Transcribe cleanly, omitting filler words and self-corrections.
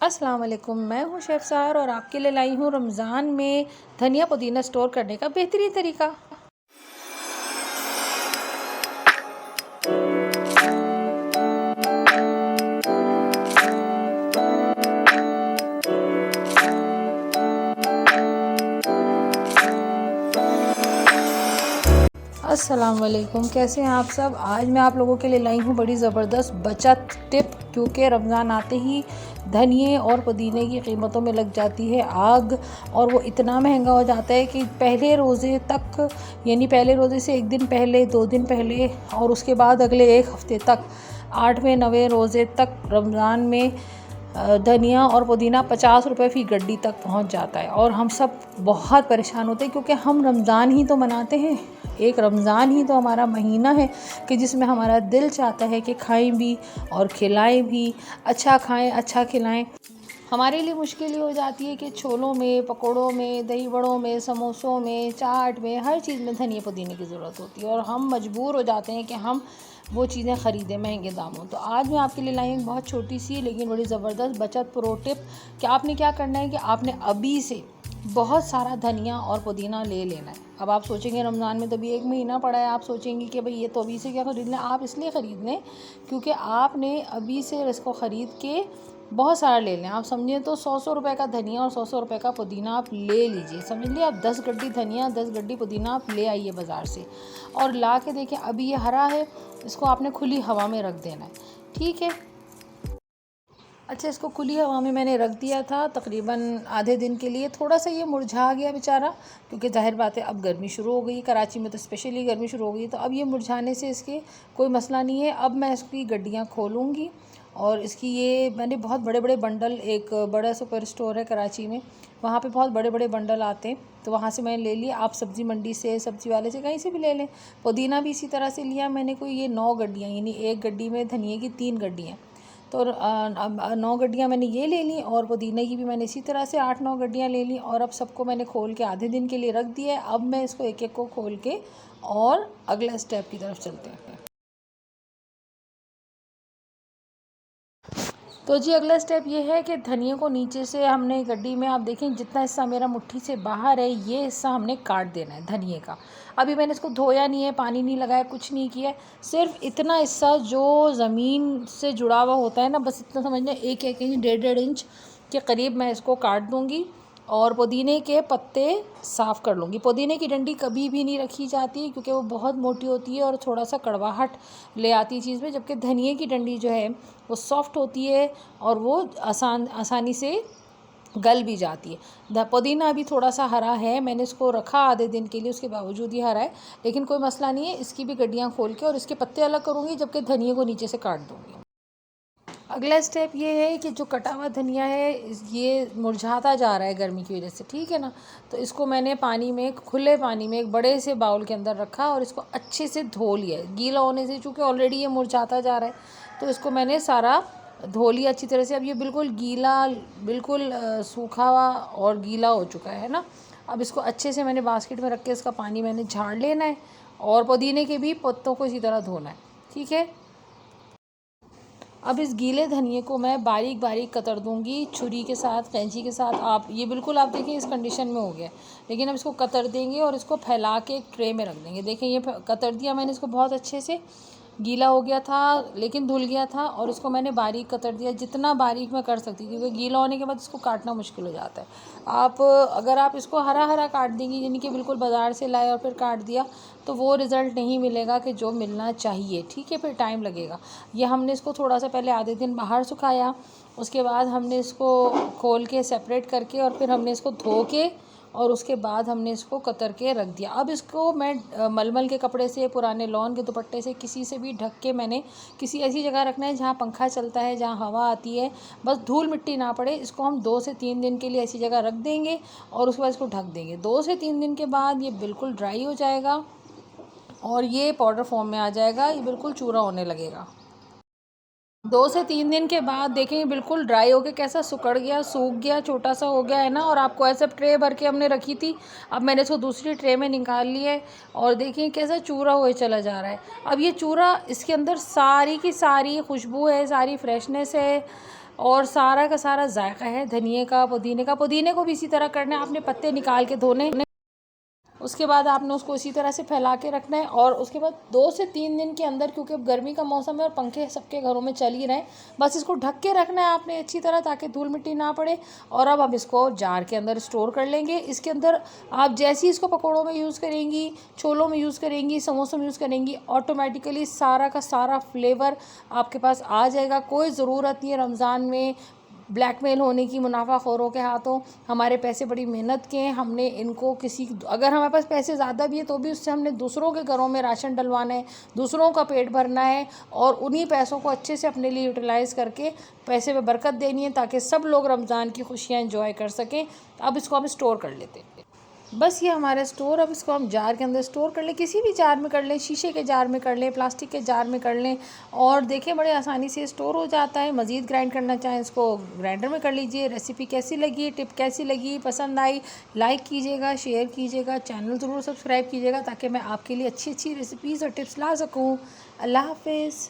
अस्सलाम वालेकुम। मैं हूँ शेफ़ सार और आपके लिए लाई हूँ रमज़ान में धनिया पुदीना स्टोर करने का बेहतरीन तरीका। अस्सलाम वालेकुम, कैसे हैं आप सब। आज मैं आप लोगों के लिए लाई हूँ बड़ी ज़बरदस्त बचत टिप, क्योंकि रमज़ान आते ही धनिए और पुदीने की कीमतों में लग जाती है आग और वो इतना महंगा हो जाता है कि पहले रोज़े तक, यानी पहले रोज़े से एक दिन पहले, 2 दिन पहले और उसके बाद अगले एक हफ़्ते तक, 8वें 9वें रोज़े तक रमज़ान में धनिया और पुदीना 50 रुपये फ़ी गड्डी तक पहुंच जाता है। और हम सब बहुत परेशान होते हैं, क्योंकि हम रमज़ान ही तो मनाते हैं। एक रमज़ान ही तो हमारा महीना है कि जिसमें हमारा दिल चाहता है कि खाएं भी और खिलाएं भी, अच्छा खाएं अच्छा खिलाएं। हमारे लिए मुश्किल ये हो जाती है कि छोलों में, पकौड़ों में, दही बड़ों में, समोसों में, चाट में, हर चीज़ में धनिया पुदीने की ज़रूरत होती है और हम मजबूर हो जाते हैं कि हम वो चीज़ें ख़रीदें महंगे दामों। तो आज मैं आपके लिए लाई हूँ बहुत छोटी सी लेकिन बड़ी ज़बरदस्त बचत प्रो टिप कि आपने क्या करना है कि आपने अभी से बहुत सारा धनिया और पुदीना ले लेना है। अब आप सोचेंगे रमज़ान में तो अभी 1 महीना पड़ा है, आप सोचेंगे कि भाई ये तो अभी से क्या ख़रीद लें। आप इसलिए ख़रीद लें क्योंकि आपने अभी से इसको ख़रीद के बहुत सारा ले लें। आप समझिए तो 100 रुपए का धनिया और 100 रुपए का पुदीना आप ले लीजिए। समझ लिए आप 10 गड्डी धनिया, 10 गड्डी पुदीना आप ले आइए बाज़ार से और ला के देखें। अभी ये हरा है, इसको आपने खुली हवा में रख देना है, ठीक है। अच्छा, इसको खुली हवा में मैंने रख दिया था तकरीबन आधे दिन के लिए। थोड़ा सा ये मुरझा गया बेचारा, क्योंकि ज़ाहिर बात है अब गर्मी शुरू हो गई, कराची में तो स्पेशली गर्मी शुरू हो गई, तो अब ये मुरझाने से इसके कोई मसला नहीं है। अब मैं इसकी गड्डियाँ खोलूँगी और इसकी ये मैंने बहुत बड़े बड़े बंडल, एक बड़ा सुपर स्टोर है कराची में, वहाँ पे बहुत बड़े बड़े बंडल आते हैं, तो वहाँ से मैंने ले लिया। आप सब्ज़ी मंडी से, सब्ज़ी वाले से, कहीं से भी ले लें। पुदीना भी इसी तरह से लिया मैंने, कोई ये 9 गड्डियाँ, यानी एक गड्डी में धनिए की 3 गड्डियाँ, तो 9 गड्डियाँ मैंने ये ले ली और पुदीने की भी मैंने इसी तरह से 8-9 गड्डियाँ ले ली। और अब सबको मैंने खोल के आधे दिन के लिए रख दिया है। अब मैं इसको एक एक को खोल के और अगला स्टेप की तरफ चलते हैं। तो जी अगला स्टेप ये है कि धनिया को नीचे से हमने गड्डी में, आप देखें जितना हिस्सा मेरा मुट्ठी से बाहर है ये हिस्सा हमने काट देना है धनिए का। अभी मैंने इसको धोया नहीं है, पानी नहीं लगाया, कुछ नहीं किया, सिर्फ इतना हिस्सा जो ज़मीन से जुड़ा हुआ होता है ना, बस इतना समझना, 1-1 इंच, 1.5 इंच के करीब मैं इसको काट दूँगी। और पुदीने के पत्ते साफ़ कर लूँगी। पुदीने की डंडी कभी भी नहीं रखी जाती क्योंकि वो बहुत मोटी होती है और थोड़ा सा कड़वाहट ले आती है चीज़ में, जबकि धनिए की डंडी जो है वो सॉफ्ट होती है और वो आसानी से गल भी जाती है। पुदीना अभी थोड़ा सा हरा है, मैंने इसको रखा आधे दिन के लिए, उसके बावजूद ही हरा है, लेकिन कोई मसला नहीं है। इसकी भी गड्डियाँ खोल के और इसके पत्ते अलग करूँगी, जबकि धनिए को नीचे से काट दूँगी। अगला स्टेप ये है कि जो कटा हुआ धनिया है ये मुरझाता जा रहा है गर्मी की वजह से, ठीक है ना। तो इसको मैंने पानी में, खुले पानी में, एक बड़े से बाउल के अंदर रखा और इसको अच्छे से धो लिया। गीला होने से, चूँकि ऑलरेडी ये मुरझाता जा रहा है, तो इसको मैंने सारा धो लिया अच्छी तरह से। अब ये बिल्कुल गीला, बिल्कुल सूखा हुआ और गीला हो चुका है ना। अब इसको अच्छे से मैंने बास्केट में रख के इसका पानी मैंने झाड़ लेना है और पुदीने के भी पत्तों को इसी तरह धोना है, ठीक है। अब इस गीले धनिए को मैं बारीक बारीक कतर दूंगी छुरी के साथ, कैंची के साथ। आप ये बिल्कुल, आप देखें इस कंडीशन में हो गया, लेकिन अब इसको कतर देंगे और इसको फैला के एक ट्रे में रख देंगे। देखें ये कतर दिया मैंने इसको बहुत अच्छे से, गीला हो गया था लेकिन धुल गया था, और इसको मैंने बारीक कतर दिया, जितना बारीक मैं कर सकती थी, क्योंकि गीला होने के बाद इसको काटना मुश्किल हो जाता है। अगर आप इसको हरा हरा काट देंगी, यानी कि बिल्कुल बाज़ार से लाए और फिर काट दिया, तो वो रिज़ल्ट नहीं मिलेगा कि जो मिलना चाहिए, ठीक है, फिर टाइम लगेगा। ये हमने इसको थोड़ा सा पहले आधे दिन बाहर सुखाया, उसके बाद हमने इसको खोल के सेपरेट करके और फिर हमने इसको धो के और उसके बाद हमने इसको कतर के रख दिया। अब इसको मैं मलमल के कपड़े से, पुराने लॉन के दुपट्टे से, किसी से भी ढक के, मैंने किसी ऐसी जगह रखना है जहाँ पंखा चलता है, जहाँ हवा आती है, बस धूल मिट्टी ना पड़े। इसको हम 2 से 3 दिन के लिए ऐसी जगह रख देंगे और उसके बाद इसको ढक देंगे। 2 से 3 दिन के बाद ये बिल्कुल ड्राई हो जाएगा और ये पाउडर फॉर्म में आ जाएगा, ये बिल्कुल चूरा होने लगेगा। 2 से 3 दिन के बाद देखें बिल्कुल ड्राई हो के कैसा सिकुड़ गया, सूख गया, छोटा सा हो गया है ना। और आपको ऐसे ट्रे भर के हमने रखी थी, अब मैंने इसको दूसरी ट्रे में निकाल लिया है और देखिए कैसा चूरा हुए चला जा रहा है। अब ये चूरा, इसके अंदर सारी की सारी खुशबू है, सारी फ्रेशनेस है और सारा का सारा जायका है धनिए का, पुदीने का। पुदीने को भी इसी तरह करना है, आपने पत्ते निकाल के धोने, उसके बाद आपने उसको इसी तरह से फैला के रखना है। और उसके बाद 2 से 3 दिन के अंदर, क्योंकि अब गर्मी का मौसम है और पंखे सबके घरों में चल ही रहे हैं, बस इसको ढक के रखना है आपने अच्छी तरह, ताकि धूल मिट्टी ना पड़े। और अब हम इसको जार के अंदर स्टोर कर लेंगे। इसके अंदर आप जैसे ही इसको पकौड़ों में यूज़ करेंगी, छोलों में यूज़ करेंगी, समोसों में यूज़ करेंगी, ऑटोमेटिकली सारा का सारा फ्लेवर आपके पास आ जाएगा। कोई ज़रूरत नहीं है रमज़ान में ब्लैकमेल होने की मुनाफाखोरों के हाथों। हमारे पैसे बड़ी मेहनत के हैं, हमने इनको अगर हमारे पास पैसे ज़्यादा भी है तो भी उससे हमने दूसरों के घरों में राशन डलवाना है, दूसरों का पेट भरना है, और उन्हीं पैसों को अच्छे से अपने लिए यूटिलाइज़ करके पैसे में बरकत देनी है, ताकि सब लोग रमज़ान की खुशियाँ एंजॉय कर सकें। अब इसको हम स्टोर कर लेते हैं। बस ये हमारा स्टोर, अब इसको हम जार के अंदर स्टोर कर लें, किसी भी जार में कर लें, शीशे के जार में कर लें, प्लास्टिक के जार में कर लें, और देखिए बड़े आसानी से स्टोर हो जाता है। मज़ीद ग्राइंड करना चाहें इसको ग्राइंडर में कर लीजिए। रेसिपी कैसी लगी, टिप कैसी लगी, पसंद आई, लाइक कीजिएगा, शेयर कीजिएगा, चैनल ज़रूर सब्सक्राइब कीजिएगा, ताकि मैं आपके लिए अच्छी अच्छी रेसिपीज़ और टिप्स ला सकूँ। अल्लाह हाफ़िज़।